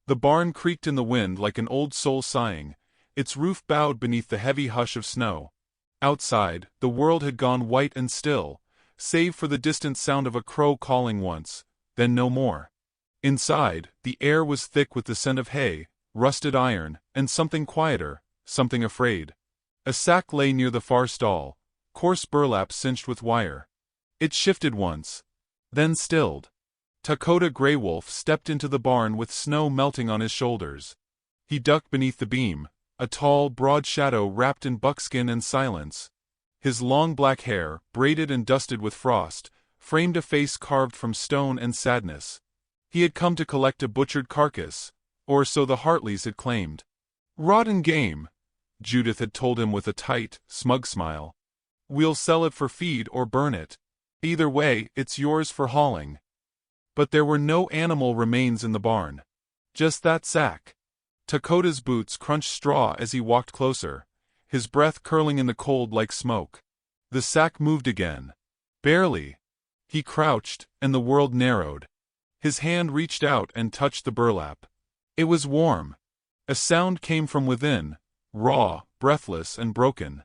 The barn creaked in the wind like an old soul sighing, its roof bowed beneath the heavy hush of snow. Outside, the world had gone white and still, save for the distant sound of a crow calling once, then no more. Inside, the air was thick with the scent of hay, rusted iron, and something quieter, something afraid. A sack lay near the far stall, coarse burlap cinched with wire. It shifted once, then stilled. Dakota Grey Wolf stepped into the barn with snow melting on his shoulders. He ducked beneath the beam, a tall, broad shadow wrapped in buckskin and silence. His long black hair, braided and dusted with frost, framed a face carved from stone and sadness. He had come to collect a butchered carcass, or so the Hartleys had claimed. "Rotten game," Judith had told him with a tight, smug smile. "We'll sell it for feed or burn it. Either way, it's yours for hauling." But there were no animal remains in the barn. Just that sack. Dakota's boots crunched straw as he walked closer, his breath curling in the cold like smoke. The sack moved again. Barely. He crouched, and the world narrowed. His hand reached out and touched the burlap. It was warm. A sound came from within, raw, breathless, and broken.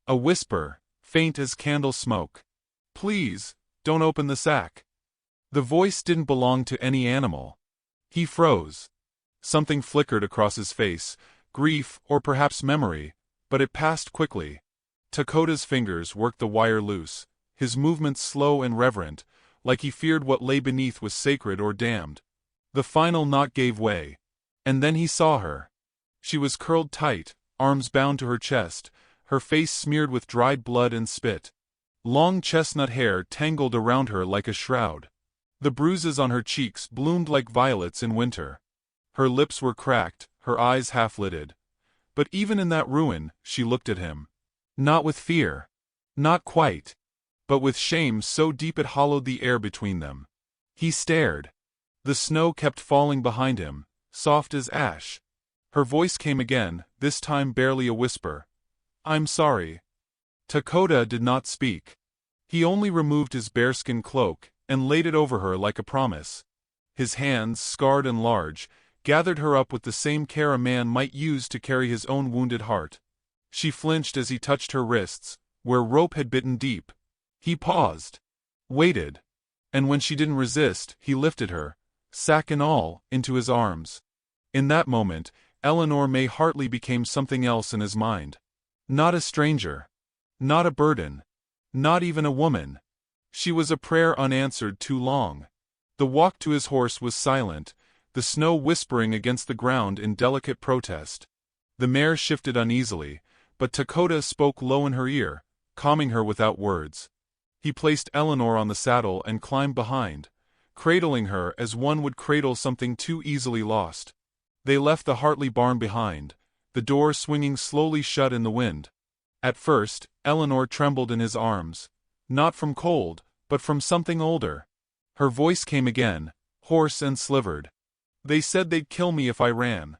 A whisper, faint as candle smoke. "Please, don't open the sack." The voice didn't belong to any animal. He froze. Something flickered across his face, grief or perhaps memory, but it passed quickly. Dakota's fingers worked the wire loose, his movements slow and reverent, like he feared what lay beneath was sacred or damned. The final knot gave way. And then he saw her. She was curled tight, arms bound to her chest, her face smeared with dried blood and spit. Long chestnut hair tangled around her like a shroud. The bruises on her cheeks bloomed like violets in winter. Her lips were cracked, her eyes half-lidded. But even in that ruin, she looked at him. Not with fear. Not quite. But with shame so deep it hollowed the air between them. He stared. The snow kept falling behind him, soft as ash. Her voice came again, this time barely a whisper. "I'm sorry." Dakota did not speak. He only removed his bearskin cloak, and laid it over her like a promise. His hands, scarred and large, gathered her up with the same care a man might use to carry his own wounded heart. She flinched as he touched her wrists, where rope had bitten deep. He paused. Waited. And when she didn't resist, he lifted her, sack and all, into his arms. In that moment, Eleanor May Hartley became something else in his mind. Not a stranger. Not a burden. Not even a woman. She was a prayer unanswered too long. The walk to his horse was silent, the snow whispering against the ground in delicate protest. The mare shifted uneasily, but Dakota spoke low in her ear, calming her without words. He placed Eleanor on the saddle and climbed behind, cradling her as one would cradle something too easily lost. They left the Hartley barn behind, the door swinging slowly shut in the wind. At first, Eleanor trembled in his arms. Not from cold, but from something older. Her voice came again, hoarse and slivered. "They said they'd kill me if I ran."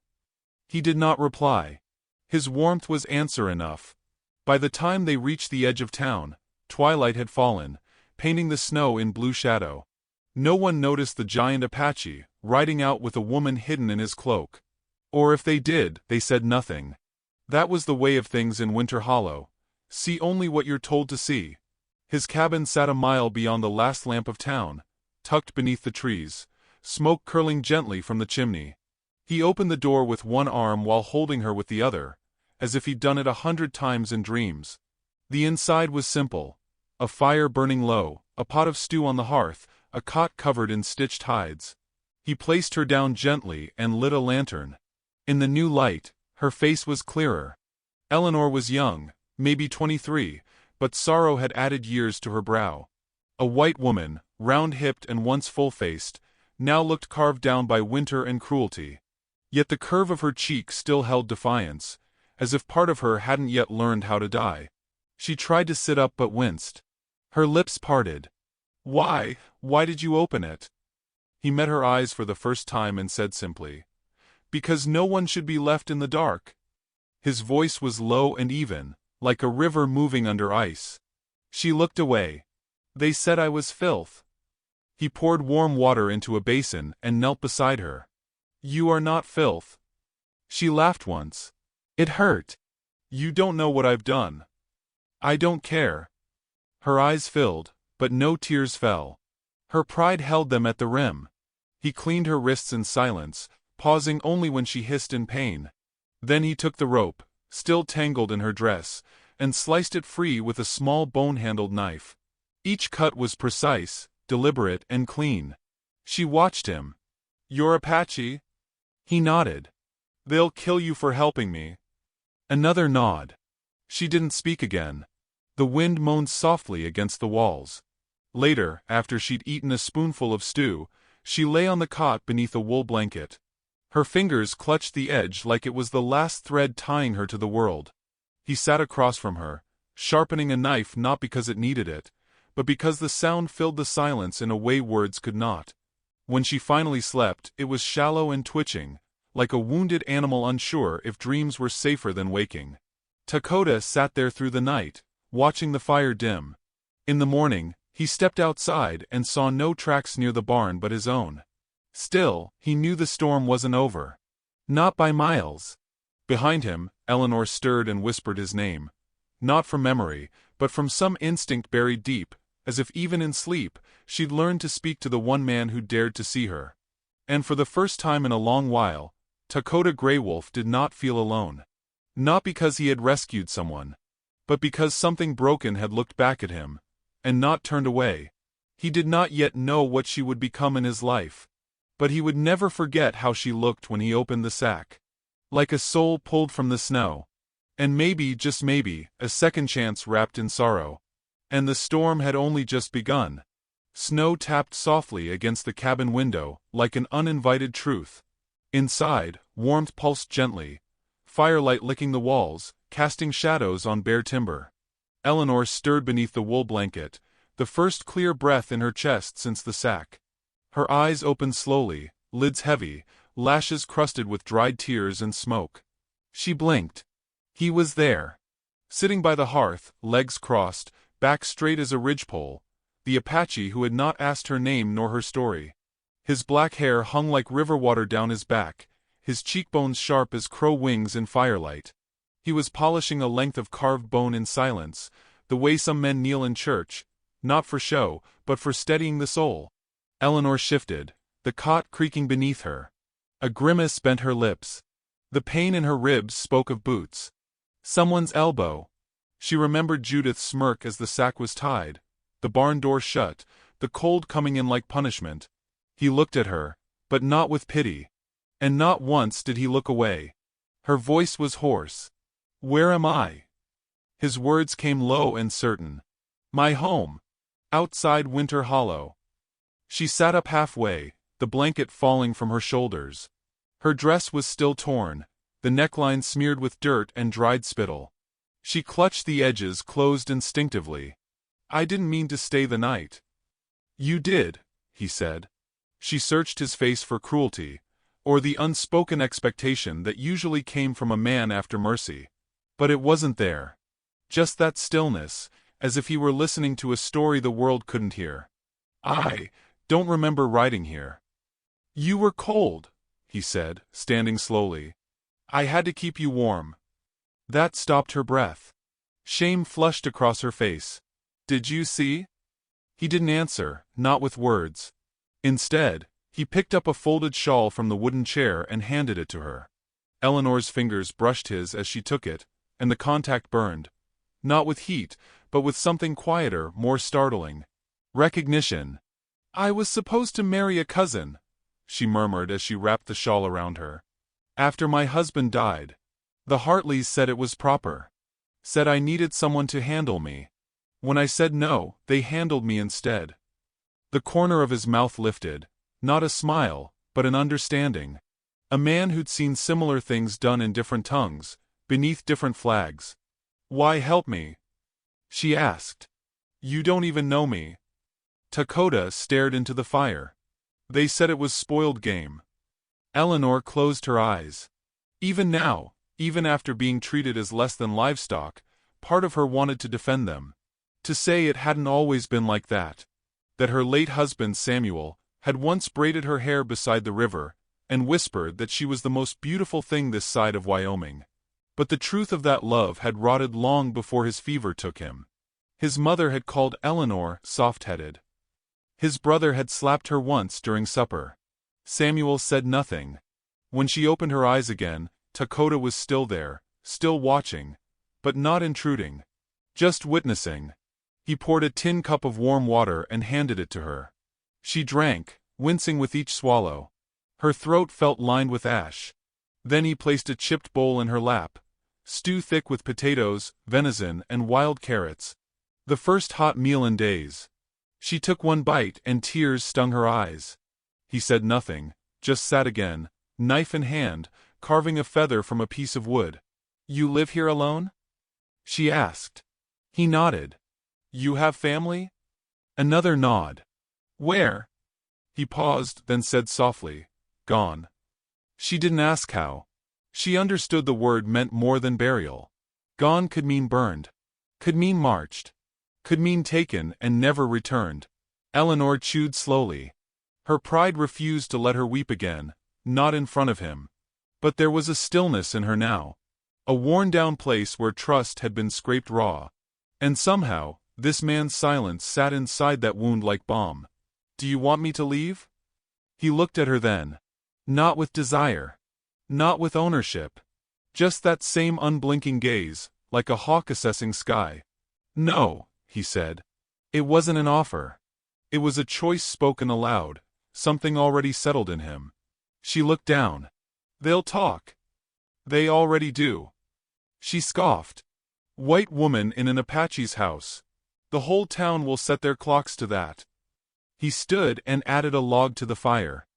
He did not reply. His warmth was answer enough. By the time they reached the edge of town, twilight had fallen, painting the snow in blue shadow. No one noticed the giant Apache, riding out with a woman hidden in his cloak. Or if they did, they said nothing. That was the way of things in Winter Hollow. See only what you're told to see. His cabin sat a mile beyond the last lamp of town, tucked beneath the trees, smoke curling gently from the chimney. He opened the door with one arm while holding her with the other, as if he'd done it 100 times in dreams. The inside was simple. A fire burning low, a pot of stew on the hearth, a cot covered in stitched hides. He placed her down gently and lit a lantern. In the new light, her face was clearer. Eleanor was young, maybe 23, but sorrow had added years to her brow. A white woman, round-hipped and once full-faced, now looked carved down by winter and cruelty. Yet the curve of her cheek still held defiance, as if part of her hadn't yet learned how to die. She tried to sit up but winced. Her lips parted. Why did you open it?" He met her eyes for the first time and said simply, "Because no one should be left in the dark." His voice was low and even, like a river moving under ice. She looked away. "They said I was filth." He poured warm water into a basin and knelt beside her. You are not filth. She laughed once. It hurt. You don't know what I've done. I don't care. Her eyes filled, but no tears fell. Her pride held them at the rim. He cleaned her wrists in silence, pausing only when she hissed in pain. Then he took the rope, still tangled in her dress, and sliced it free with a small bone-handled knife. Each cut was precise, deliberate, and clean. She watched him. You're Apache? He nodded. They'll kill you for helping me. Another nod. She didn't speak again. The wind moaned softly against the walls. Later, after she'd eaten a spoonful of stew, she lay on the cot beneath a wool blanket. Her fingers clutched the edge like it was the last thread tying her to the world. He sat across from her, sharpening a knife not because it needed it, but because the sound filled the silence in a way words could not. When she finally slept, it was shallow and twitching, like a wounded animal unsure if dreams were safer than waking. Dakota sat there through the night, watching the fire dim. In the morning, he stepped outside and saw no tracks near the barn but his own. Still, he knew the storm wasn't over. Not by miles. Behind him, Eleanor stirred and whispered his name. Not from memory, but from some instinct buried deep, as if even in sleep, she'd learned to speak to the one man who dared to see her. And for the first time in a long while, Dakota Greywolf did not feel alone. Not because he had rescued someone, but because something broken had looked back at him, and not turned away. He did not yet know what she would become in his life, but he would never forget how she looked when he opened the sack. Like a soul pulled from the snow. And maybe, just maybe, a second chance wrapped in sorrow. And the storm had only just begun. Snow tapped softly against the cabin window, like an uninvited truth. Inside, warmth pulsed gently, firelight licking the walls, casting shadows on bare timber. Eleanor stirred beneath the wool blanket, the first clear breath in her chest since the sack. Her eyes opened slowly, lids heavy, lashes crusted with dried tears and smoke. She blinked. He was there. Sitting by the hearth, legs crossed, back straight as a ridgepole, the Apache who had not asked her name nor her story. His black hair hung like river water down his back, his cheekbones sharp as crow wings in firelight. He was polishing a length of carved bone in silence, the way some men kneel in church, not for show, but for steadying the soul. Eleanor shifted, the cot creaking beneath her. A grimace bent her lips. The pain in her ribs spoke of boots. Someone's elbow. She remembered Judith's smirk as the sack was tied, the barn door shut, the cold coming in like punishment. He looked at her, but not with pity. And not once did he look away. Her voice was hoarse. Where am I? His words came low and certain. My home. Outside Winter Hollow. She sat up halfway, the blanket falling from her shoulders. Her dress was still torn, the neckline smeared with dirt and dried spittle. She clutched the edges closed instinctively. I didn't mean to stay the night. You did, he said. She searched his face for cruelty, or the unspoken expectation that usually came from a man after mercy. But it wasn't there. Just that stillness, as if he were listening to a story the world couldn't hear. I don't remember riding here. You were cold, he said, standing slowly. I had to keep you warm. That stopped her breath. Shame flushed across her face. Did you see? He didn't answer, not with words. Instead, he picked up a folded shawl from the wooden chair and handed it to her. Eleanor's fingers brushed his as she took it, and the contact burned. Not with heat, but with something quieter, more startling. Recognition. I was supposed to marry a cousin, she murmured as she wrapped the shawl around her. After my husband died. The Hartleys said it was proper. Said I needed someone to handle me. When I said no, they handled me instead. The corner of his mouth lifted, not a smile, but an understanding. A man who'd seen similar things done in different tongues, beneath different flags. Why help me? She asked. You don't even know me. Dakota stared into the fire. They said it was spoiled game. Eleanor closed her eyes. Even now, even after being treated as less than livestock, part of her wanted to defend them. To say it hadn't always been like that. That her late husband Samuel had once braided her hair beside the river, and whispered that she was the most beautiful thing this side of Wyoming. But the truth of that love had rotted long before his fever took him. His mother had called Eleanor soft-headed. His brother had slapped her once during supper. Samuel said nothing. When she opened her eyes again, Dakota was still there, still watching, but not intruding. Just witnessing. He poured a tin cup of warm water and handed it to her. She drank, wincing with each swallow. Her throat felt lined with ash. Then he placed a chipped bowl in her lap. Stew thick with potatoes, venison, and wild carrots. The first hot meal in days. She took one bite and tears stung her eyes. He said nothing, just sat again, knife in hand, carving a feather from a piece of wood. "You live here alone?" she asked. He nodded. "You have family?" Another nod. "Where?" He paused, then said softly, "Gone." She didn't ask how. She understood the word meant more than burial. Gone could mean burned. Could mean marched. Could mean taken and never returned. Eleanor chewed slowly. Her pride refused to let her weep again, not in front of him. But there was a stillness in her now. A worn-down place where trust had been scraped raw. And somehow, this man's silence sat inside that wound like balm. "Do you want me to leave?" He looked at her then. Not with desire. Not with ownership. Just that same unblinking gaze, like a hawk assessing sky. "No," he said. It wasn't an offer. It was a choice spoken aloud, something already settled in him. She looked down. "They'll talk." "They already do." She scoffed. "White woman in an Apache's house. The whole town will set their clocks to that." He stood and added a log to the fire.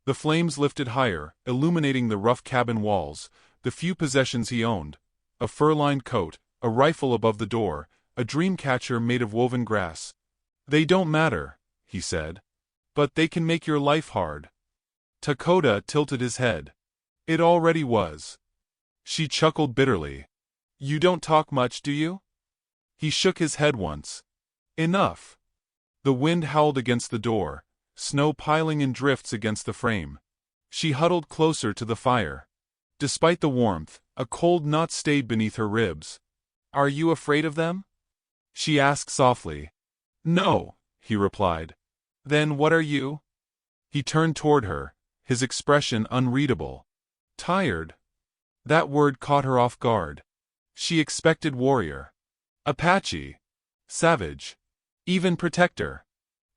The flames lifted higher, illuminating the rough cabin walls, the few possessions he owned: a fur-lined coat, a rifle above the door, a dream catcher made of woven grass. "They don't matter," he said. "But they can make your life hard." Dakota tilted his head. "It already was." She chuckled bitterly. "You don't talk much, do you?" He shook his head once. "Enough." The wind howled against the door, snow piling in drifts against the frame. She huddled closer to the fire. Despite the warmth, a cold knot stayed beneath her ribs. "Are you afraid of them?" she asked softly. "No," he replied. "Then what are you?" He turned toward her, his expression unreadable. "Tired." That word caught her off guard. She expected warrior. Apache. Savage. Even protector.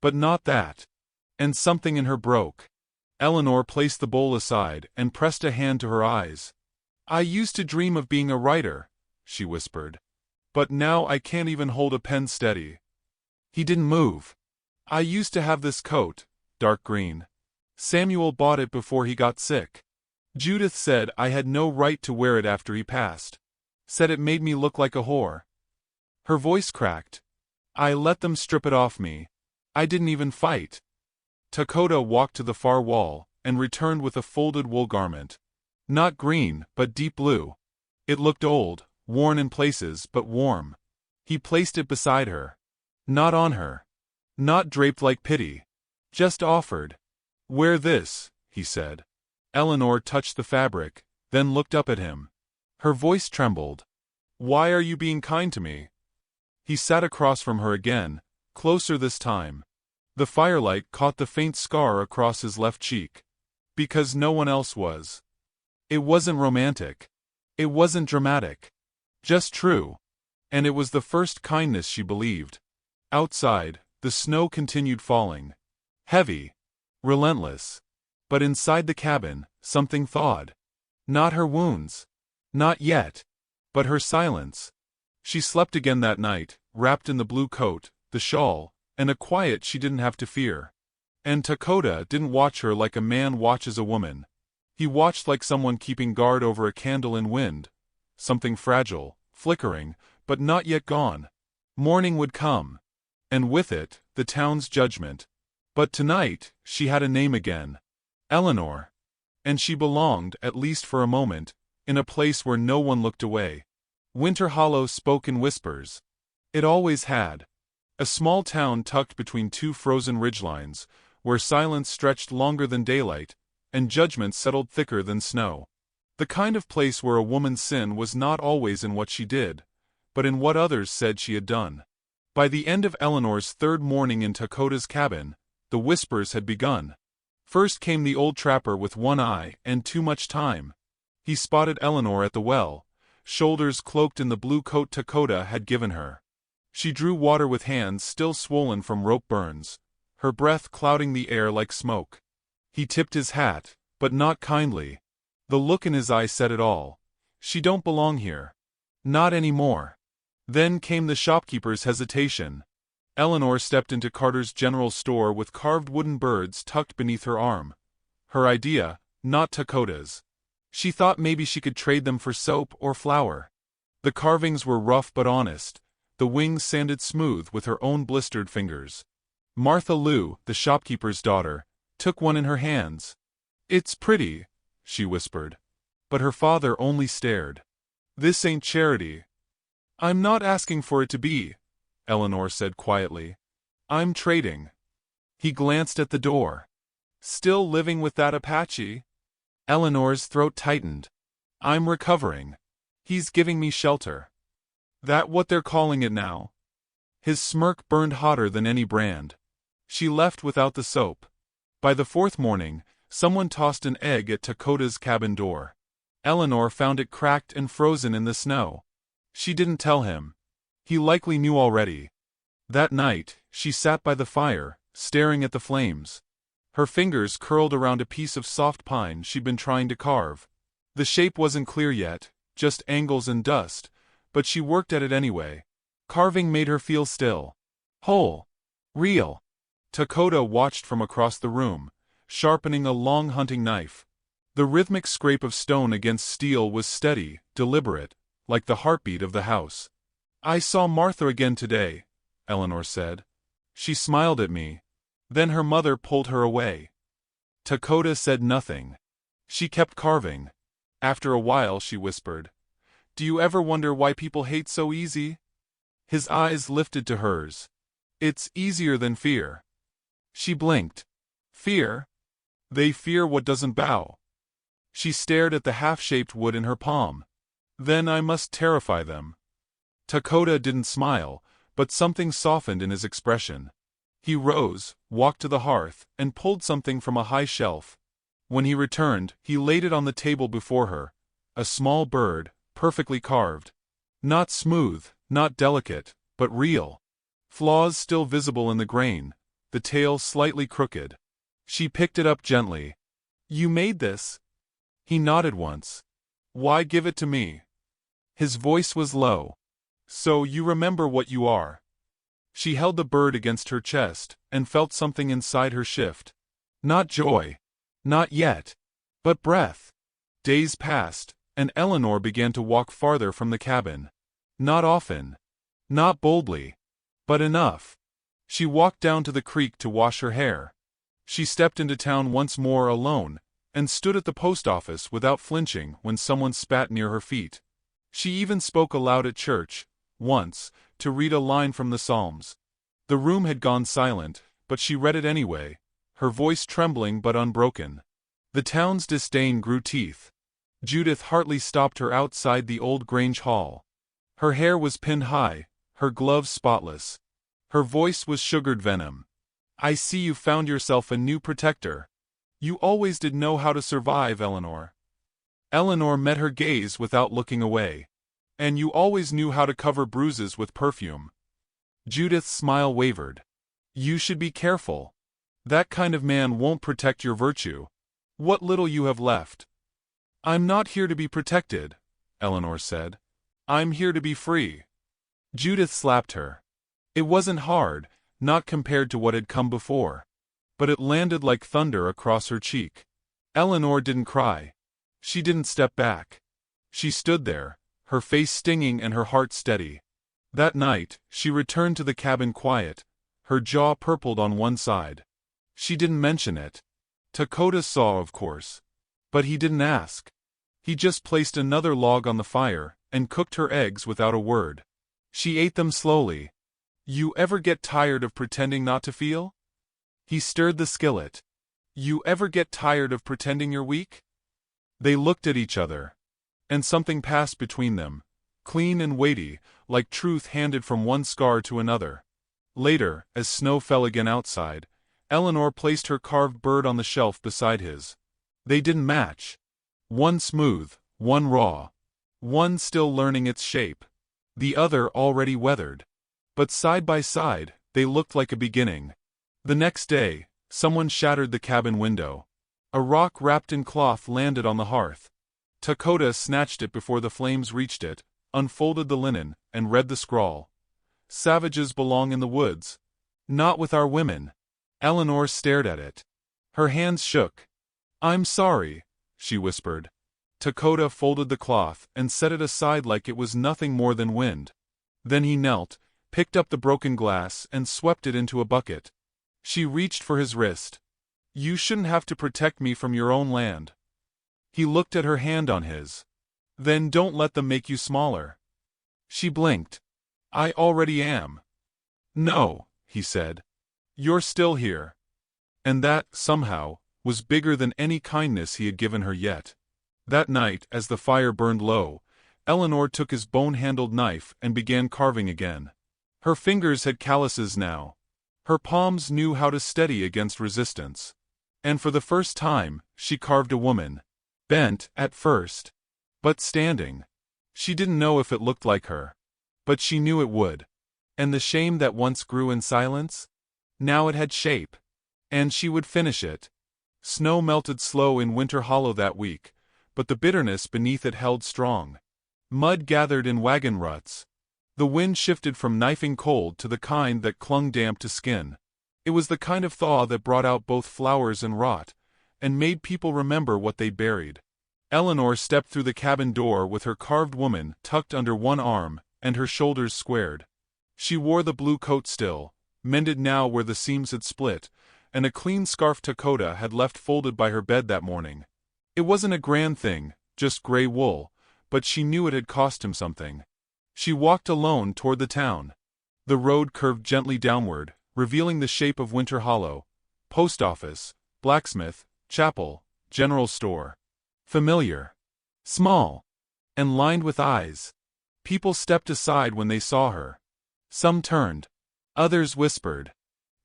But not that. And something in her broke. Eleanor placed the bowl aside and pressed a hand to her eyes. "I used to dream of being a writer," she whispered. "But now I can't even hold a pen steady." He didn't move. "I used to have this coat, dark green. Samuel bought it before he got sick. Judith said I had no right to wear it after he passed. Said it made me look like a whore." Her voice cracked. "I let them strip it off me. I didn't even fight." Dakota walked to the far wall, and returned with a folded wool garment. Not green, but deep blue. It looked old, worn in places, but warm. He placed it beside her. Not on her. Not draped like pity. Just offered. "Wear this," he said. Eleanor touched the fabric, then looked up at him. Her voice trembled. "Why are you being kind to me?" He sat across from her again, closer this time. The firelight caught the faint scar across his left cheek. "Because no one else was." It wasn't romantic. It wasn't dramatic. Just true. And it was the first kindness she believed. Outside, the snow continued falling. Heavy. Relentless. But inside the cabin, something thawed. Not her wounds. Not yet. But her silence. She slept again that night, wrapped in the blue coat, the shawl, and a quiet she didn't have to fear. And Dakota didn't watch her like a man watches a woman. He watched like someone keeping guard over a candle in wind. Something fragile, flickering, but not yet gone. Morning would come. And with it, the town's judgment. But tonight, she had a name again. Eleanor. And she belonged, at least for a moment, in a place where no one looked away. Winter Hollow spoke in whispers. It always had. A small town tucked between two frozen ridgelines, where silence stretched longer than daylight, and judgment settled thicker than snow. The kind of place where a woman's sin was not always in what she did, but in what others said she had done. By the end of Eleanor's third morning in Dakota's cabin, the whispers had begun. First came the old trapper with one eye and too much time. He spotted Eleanor at the well, shoulders cloaked in the blue coat Dakota had given her. She drew water with hands still swollen from rope burns, her breath clouding the air like smoke. He tipped his hat, but not kindly. The look in his eye said it all. She don't belong here. Not anymore. Then came the shopkeeper's hesitation. Eleanor stepped into Carter's general store with carved wooden birds tucked beneath her arm. Her idea, not Dakota's. She thought maybe she could trade them for soap or flour. The carvings were rough but honest, the wings sanded smooth with her own blistered fingers. Martha Lou, the shopkeeper's daughter, took one in her hands. "It's pretty," she whispered. But her father only stared. "This ain't charity." "I'm not asking for it to be," Eleanor said quietly. "I'm trading." He glanced at the door. "Still living with that Apache?" Eleanor's throat tightened. "I'm recovering. He's giving me shelter." "That what they're calling it now?" His smirk burned hotter than any brand. She left without the soap. By the fourth morning, someone tossed an egg at Dakota's cabin door. Eleanor found it cracked and frozen in the snow. She didn't tell him. He likely knew already. That night, she sat by the fire, staring at the flames. Her fingers curled around a piece of soft pine she'd been trying to carve. The shape wasn't clear yet, just angles and dust, but she worked at it anyway. Carving made her feel still. Whole. Real. Dakota watched from across the room, sharpening a long hunting knife. The rhythmic scrape of stone against steel was steady, deliberate, like the heartbeat of the house. "I saw Martha again today," Eleanor said. "She smiled at me. Then her mother pulled her away." Dakota said nothing. She kept carving. After a while she whispered, "Do you ever wonder why people hate so easy?" His eyes lifted to hers. "It's easier than fear." She blinked. "Fear? They fear what doesn't bow." She stared at the half-shaped wood in her palm. "Then I must terrify them." Dakota didn't smile, but something softened in his expression. He rose, walked to the hearth, and pulled something from a high shelf. When he returned, he laid it on the table before her. A small bird, perfectly carved. Not smooth, not delicate, but real. Flaws still visible in the grain, the tail slightly crooked. She picked it up gently. "You made this?" He nodded once. "Why give it to me?" His voice was low. "So you remember what you are." She held the bird against her chest, and felt something inside her shift. Not joy. Not yet. But breath. Days passed, and Eleanor began to walk farther from the cabin. Not often. Not boldly. But enough. She walked down to the creek to wash her hair. She stepped into town once more alone, and stood at the post office without flinching when someone spat near her feet. She even spoke aloud at church, once, to read a line from the Psalms. The room had gone silent, but she read it anyway, her voice trembling but unbroken. The town's disdain grew teeth. Judith Hartley stopped her outside the old Grange Hall. Her hair was pinned high, her gloves spotless. Her voice was sugared venom. "I see you found yourself a new protector. You always did know how to survive, Eleanor." Eleanor met her gaze without looking away. "And you always knew how to cover bruises with perfume." Judith's smile wavered. "You should be careful. That kind of man won't protect your virtue. What little you have left." "I'm not here to be protected," Eleanor said. "I'm here to be free." Judith slapped her. It wasn't hard, not compared to what had come before. But it landed like thunder across her cheek. Eleanor didn't cry. She didn't step back. She stood there, her face stinging and her heart steady. That night, she returned to the cabin quiet, her jaw purpled on one side. She didn't mention it. Dakota saw, of course. But he didn't ask. He just placed another log on the fire, and cooked her eggs without a word. She ate them slowly. "You ever get tired of pretending not to feel?" He stirred the skillet. You ever get tired of pretending you're weak? They looked at each other. And something passed between them, clean and weighty, like truth handed from one scar to another. Later, as snow fell again outside, Eleanor placed her carved bird on the shelf beside his. They didn't match. One smooth, one raw. One still learning its shape. The other already weathered. But side by side, they looked like a beginning. The next day, someone shattered the cabin window. A rock wrapped in cloth landed on the hearth. Dakota snatched it before the flames reached it, unfolded the linen, and read the scrawl. Savages belong in the woods. Not with our women. Eleanor stared at it. Her hands shook. I'm sorry, she whispered. Dakota folded the cloth and set it aside like it was nothing more than wind. Then he knelt, picked up the broken glass and swept it into a bucket. She reached for his wrist. You shouldn't have to protect me from your own land. He looked at her hand on his. Then don't let them make you smaller. She blinked. I already am. No, he said. You're still here. And that, somehow, was bigger than any kindness he had given her yet. That night, as the fire burned low, Eleanor took his bone-handled knife and began carving again. Her fingers had calluses now. Her palms knew how to steady against resistance. And for the first time, she carved a woman. Bent, at first. But standing. She didn't know if it looked like her. But she knew it would. And the shame that once grew in silence? Now it had shape. And she would finish it. Snow melted slow in Winter Hollow that week, but the bitterness beneath it held strong. Mud gathered in wagon ruts. The wind shifted from knifing cold to the kind that clung damp to skin. It was the kind of thaw that brought out both flowers and rot, and made people remember what they buried. Eleanor stepped through the cabin door with her carved woman tucked under one arm and her shoulders squared. She wore the blue coat still, mended now where the seams had split, and a clean scarf Dakota had left folded by her bed that morning. It wasn't a grand thing, just gray wool, but she knew it had cost him something. She walked alone toward the town. The road curved gently downward, revealing the shape of Winter Hollow. Post office, blacksmith, chapel, general store. Familiar. Small. And lined with eyes. People stepped aside when they saw her. Some turned. Others whispered.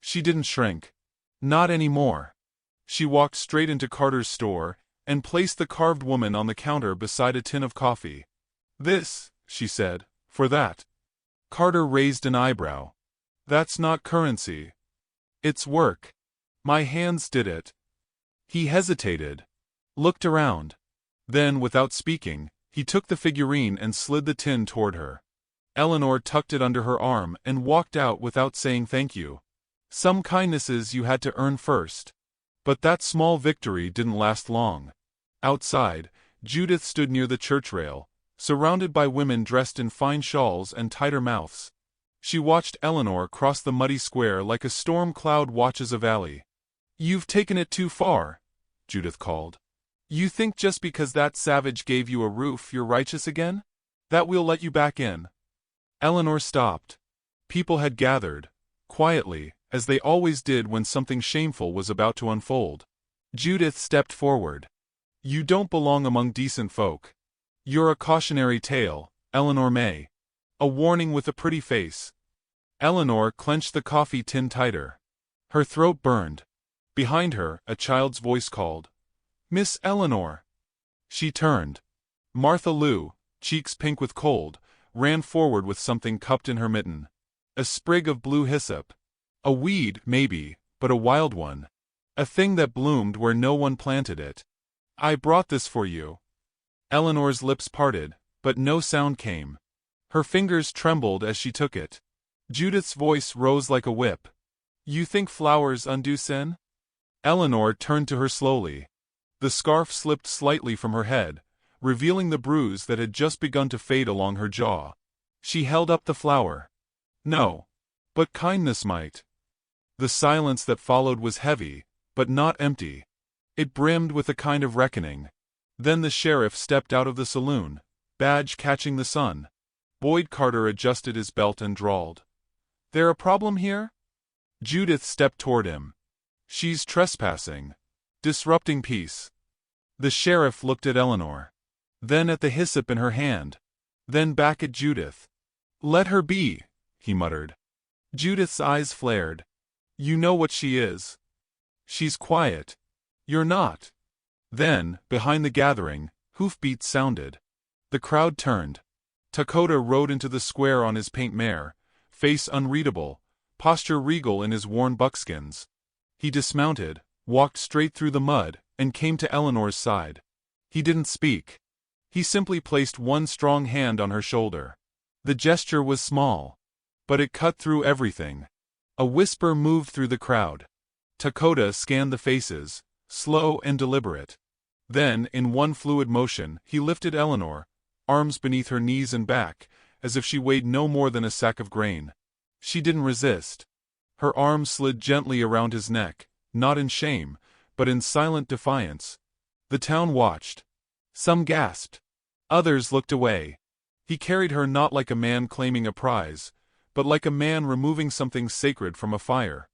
She didn't shrink. Not anymore. She walked straight into Carter's store and placed the carved woman on the counter beside a tin of coffee. This, she said, for that. Carter raised an eyebrow. That's not currency. It's work. My hands did it. He hesitated. Looked around. Then, without speaking, he took the figurine and slid the tin toward her. Eleanor tucked it under her arm and walked out without saying thank you. Some kindnesses you had to earn first. But that small victory didn't last long. Outside, Judith stood near the church rail, surrounded by women dressed in fine shawls and tighter mouths. She watched Eleanor cross the muddy square like a storm cloud watches a valley. You've taken it too far, Judith called. You think just because that savage gave you a roof you're righteous again? That we'll let you back in? Eleanor stopped. People had gathered, quietly, as they always did when something shameful was about to unfold. Judith stepped forward. You don't belong among decent folk. You're a cautionary tale, Eleanor May. A warning with a pretty face. Eleanor clenched the coffee tin tighter. Her throat burned. Behind her, a child's voice called. Miss Eleanor. She turned. Martha Lou, cheeks pink with cold, ran forward with something cupped in her mitten. A sprig of blue hyssop. A weed, maybe, but a wild one. A thing that bloomed where no one planted it. I brought this for you. Eleanor's lips parted, but no sound came. Her fingers trembled as she took it. Judith's voice rose like a whip. You think flowers undo sin? Eleanor turned to her slowly. The scarf slipped slightly from her head, revealing the bruise that had just begun to fade along her jaw. She held up the flower. No. But kindness might. The silence that followed was heavy, but not empty. It brimmed with a kind of reckoning. Then the sheriff stepped out of the saloon, badge catching the sun. Boyd Carter adjusted his belt and drawled. There a problem here? Judith stepped toward him. She's trespassing. disrupting peace. The sheriff looked at Eleanor. Then at the hyssop in her hand. Then back at Judith. "Let her be," he muttered. Judith's eyes flared. "You know what she is. She's quiet. You're not." Then, behind the gathering, hoofbeats sounded. The crowd turned. Dakota rode into the square on his paint mare, face unreadable, posture regal in his worn buckskins. He dismounted, walked straight through the mud, and came to Eleanor's side. He didn't speak. He simply placed one strong hand on her shoulder. The gesture was small, but it cut through everything. A whisper moved through the crowd. Dakota scanned the faces, slow and deliberate. Then, in one fluid motion, he lifted Eleanor, arms beneath her knees and back, as if she weighed no more than a sack of grain. She didn't resist. Her arms slid gently around his neck, not in shame, but in silent defiance. The town watched. Some gasped. Others looked away. He carried her not like a man claiming a prize, but like a man removing something sacred from a fire.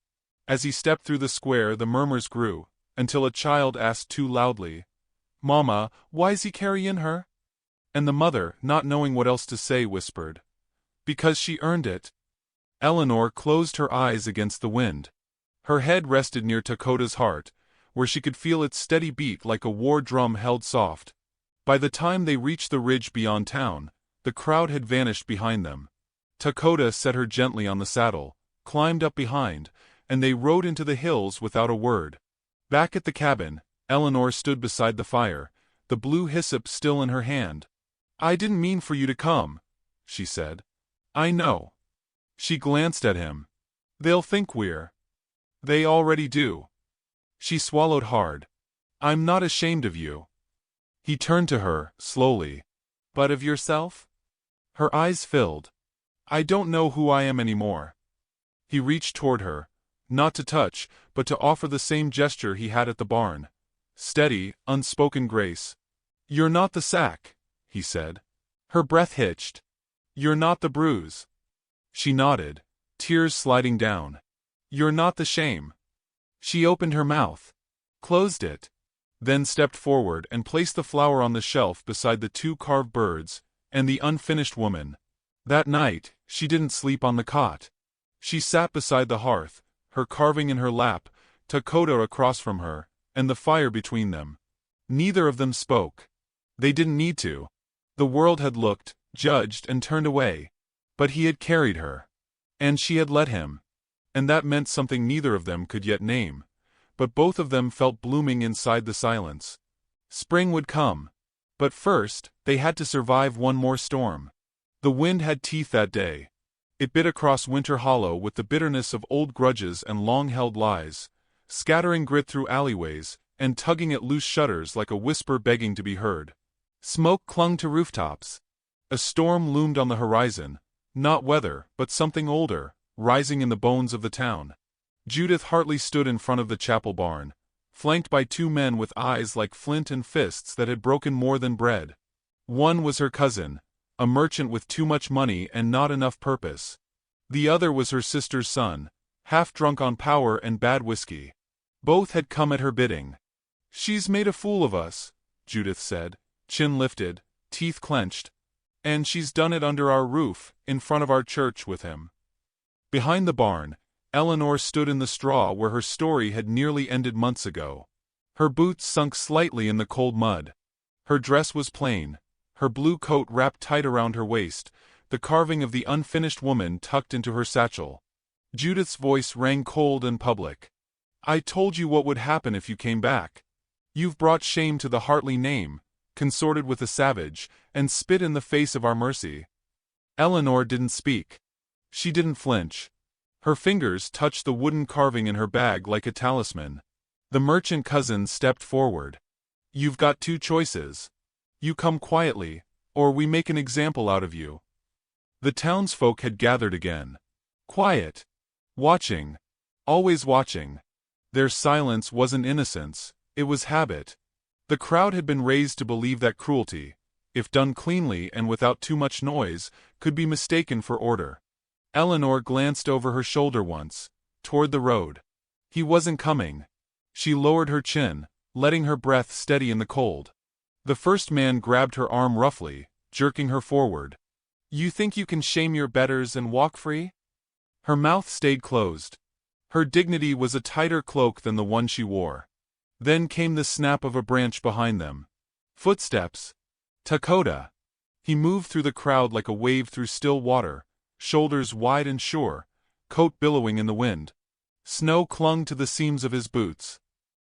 As he stepped through the square, the murmurs grew, until a child asked too loudly, "Mama, why's he carrying her?" And the mother, not knowing what else to say, whispered, "Because she earned it." Eleanor closed her eyes against the wind. Her head rested near Dakota's heart, where she could feel its steady beat like a war drum held soft. By the time they reached the ridge beyond town, the crowd had vanished behind them. Dakota set her gently on the saddle, climbed up behind, and they rode into the hills without a word. Back at the cabin, Eleanor stood beside the fire, the blue hyssop still in her hand. "I didn't mean for you to come," she said. "I know." She glanced at him. "They'll think we're—" "They already do." She swallowed hard. "I'm not ashamed of you." He turned to her, slowly. "But of yourself?" Her eyes filled. "I don't know who I am anymore." He reached toward her, not to touch, but to offer the same gesture he had at the barn. Steady, unspoken grace. "You're not the sack," he said. Her breath hitched. "You're not the bruise." She nodded, tears sliding down. "You're not the shame." She opened her mouth, closed it, then stepped forward and placed the flower on the shelf beside the two carved birds and the unfinished woman. That night, she didn't sleep on the cot. She sat beside the hearth, her carving in her lap, Dakota across from her, and the fire between them. Neither of them spoke. They didn't need to. The world had looked, judged, and turned away. But he had carried her. And she had let him. And that meant something neither of them could yet name. But both of them felt blooming inside the silence. Spring would come. But first, they had to survive one more storm. The wind had teeth that day. It bit across Winter Hollow with the bitterness of old grudges and long-held lies, scattering grit through alleyways, and tugging at loose shutters like a whisper begging to be heard. Smoke clung to rooftops. A storm loomed on the horizon, not weather, but something older, rising in the bones of the town. Judith Hartley stood in front of the chapel barn, flanked by two men with eyes like flint and fists that had broken more than bread. One was her cousin, a merchant with too much money and not enough purpose. The other was her sister's son, half drunk on power and bad whiskey. Both had come at her bidding. "She's made a fool of us," Judith said, chin lifted, teeth clenched. "And she's done it under our roof, in front of our church with him." Behind the barn, Eleanor stood in the straw where her story had nearly ended months ago. Her boots sunk slightly in the cold mud. Her dress was plain, her blue coat wrapped tight around her waist, the carving of the unfinished woman tucked into her satchel. Judith's voice rang cold and public. "I told you what would happen if you came back. You've brought shame to the Hartley name, consorted with a savage, and spit in the face of our mercy." Eleanor didn't speak. She didn't flinch. Her fingers touched the wooden carving in her bag like a talisman. The merchant cousin stepped forward. "You've got two choices. You come quietly, or we make an example out of you." The townsfolk had gathered again. Quiet. Watching. Always watching. Their silence wasn't innocence, it was habit. The crowd had been raised to believe that cruelty, if done cleanly and without too much noise, could be mistaken for order. Eleanor glanced over her shoulder once, toward the road. He wasn't coming. She lowered her chin, letting her breath steady in the cold. The first man grabbed her arm roughly, jerking her forward. "You think you can shame your betters and walk free?" Her mouth stayed closed. Her dignity was a tighter cloak than the one she wore. Then came the snap of a branch behind them. Footsteps. Dakota. He moved through the crowd like a wave through still water, shoulders wide and sure, coat billowing in the wind. Snow clung to the seams of his boots.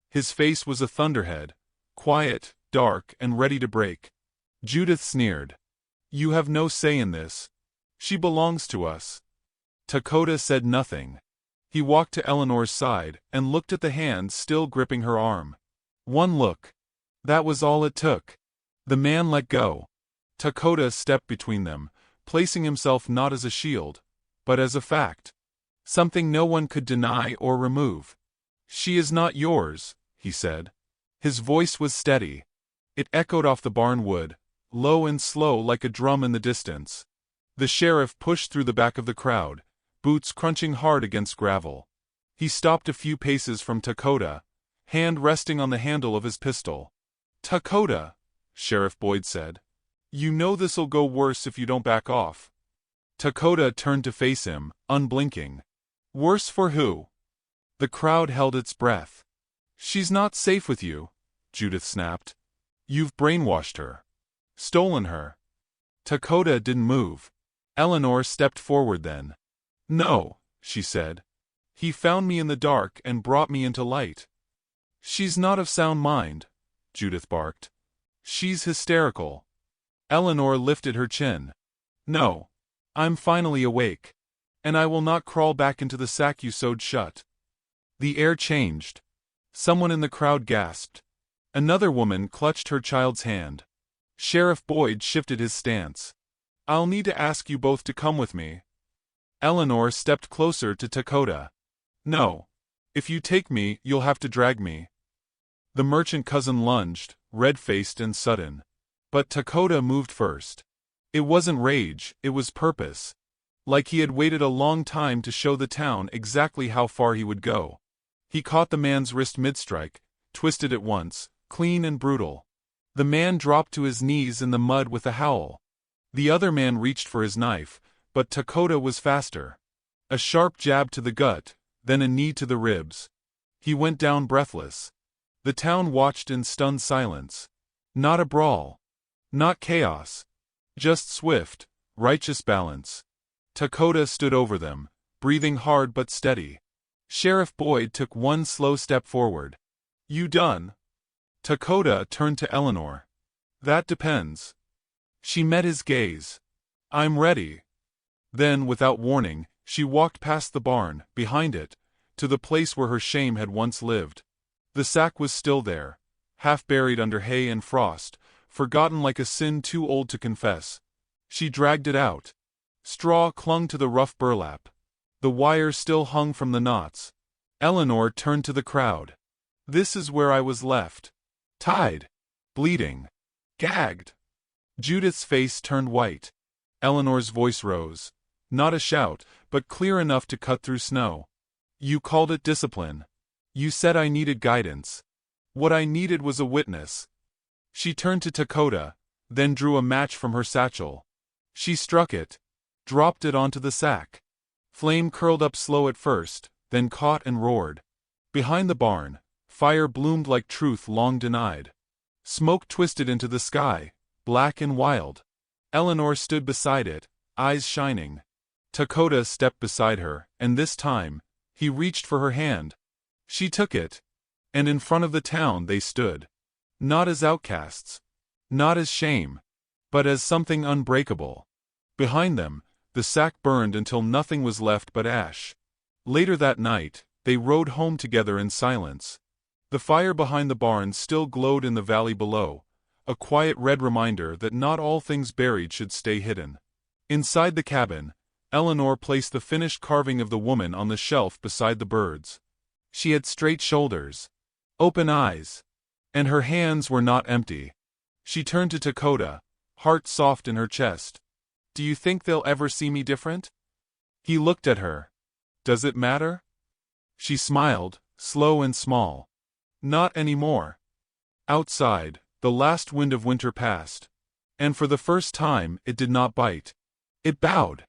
His face was a thunderhead, quiet, dark, and ready to break. Judith sneered. "You have no say in this. She belongs to us." Dakota said nothing. He walked to Eleanor's side and looked at the hand still gripping her arm. One look. That was all it took. The man let go. Dakota stepped between them, placing himself not as a shield, but as a fact. Something no one could deny or remove. "She is not yours," he said. His voice was steady. It echoed off the barn wood, low and slow like a drum in the distance. The sheriff pushed through the back of the crowd, boots crunching hard against gravel. He stopped a few paces from Dakota, hand resting on the handle of his pistol. "Dakota," Sheriff Boyd said. "You know this'll go worse if you don't back off." Dakota turned to face him, unblinking. "Worse for who?" The crowd held its breath. "She's not safe with you," Judith snapped. "You've brainwashed her. Stolen her." Dakota didn't move. Eleanor stepped forward then. "No," she said. "He found me in the dark and brought me into light." "She's not of sound mind," Judith barked. "She's hysterical." Eleanor lifted her chin. "No. I'm finally awake. And I will not crawl back into the sack you sewed shut." The air changed. Someone in the crowd gasped. Another woman clutched her child's hand. Sheriff Boyd shifted his stance. "I'll need to ask you both to come with me." Eleanor stepped closer to Dakota. "No. If you take me, you'll have to drag me." The merchant cousin lunged, red-faced and sudden. But Dakota moved first. It wasn't rage, it was purpose. Like he had waited a long time to show the town exactly how far he would go. He caught the man's wrist mid-strike, twisted it once, clean and brutal. The man dropped to his knees in the mud with a howl. The other man reached for his knife, but Dakota was faster. A sharp jab to the gut, then a knee to the ribs. He went down breathless. The town watched in stunned silence. Not a brawl. Not chaos. Just swift, righteous balance. Dakota stood over them, breathing hard but steady. Sheriff Boyd took one slow step forward. "You done?" Dakota turned to Eleanor. "That depends." She met his gaze. "I'm ready." Then, without warning, she walked past the barn, behind it, to the place where her shame had once lived. The sack was still there, half buried under hay and frost, forgotten like a sin too old to confess. She dragged it out. Straw clung to the rough burlap. The wire still hung from the knots. Eleanor turned to the crowd. "This is where I was left. Tied. Bleeding. Gagged." Judith's face turned white. Eleanor's voice rose. Not a shout, but clear enough to cut through snow. "You called it discipline. You said I needed guidance. What I needed was a witness." She turned to Dakota, then drew a match from her satchel. She struck it, dropped it onto the sack. Flame curled up slow at first, then caught and roared. Behind the barn, fire bloomed like truth long denied. Smoke twisted into the sky, black and wild. Eleanor stood beside it, eyes shining. Dakota stepped beside her, and this time, he reached for her hand. She took it. And in front of the town they stood. Not as outcasts. Not as shame. But as something unbreakable. Behind them, the sack burned until nothing was left but ash. Later that night, they rode home together in silence. The fire behind the barn still glowed in the valley below, a quiet red reminder that not all things buried should stay hidden. Inside the cabin, Eleanor placed the finished carving of the woman on the shelf beside the birds. She had straight shoulders, open eyes, and her hands were not empty. She turned to Dakota, heart soft in her chest. "Do you think they'll ever see me different?" He looked at her. "Does it matter?" She smiled, slow and small. "Not anymore." Outside, the last wind of winter passed. And for the first time, it did not bite. It bowed.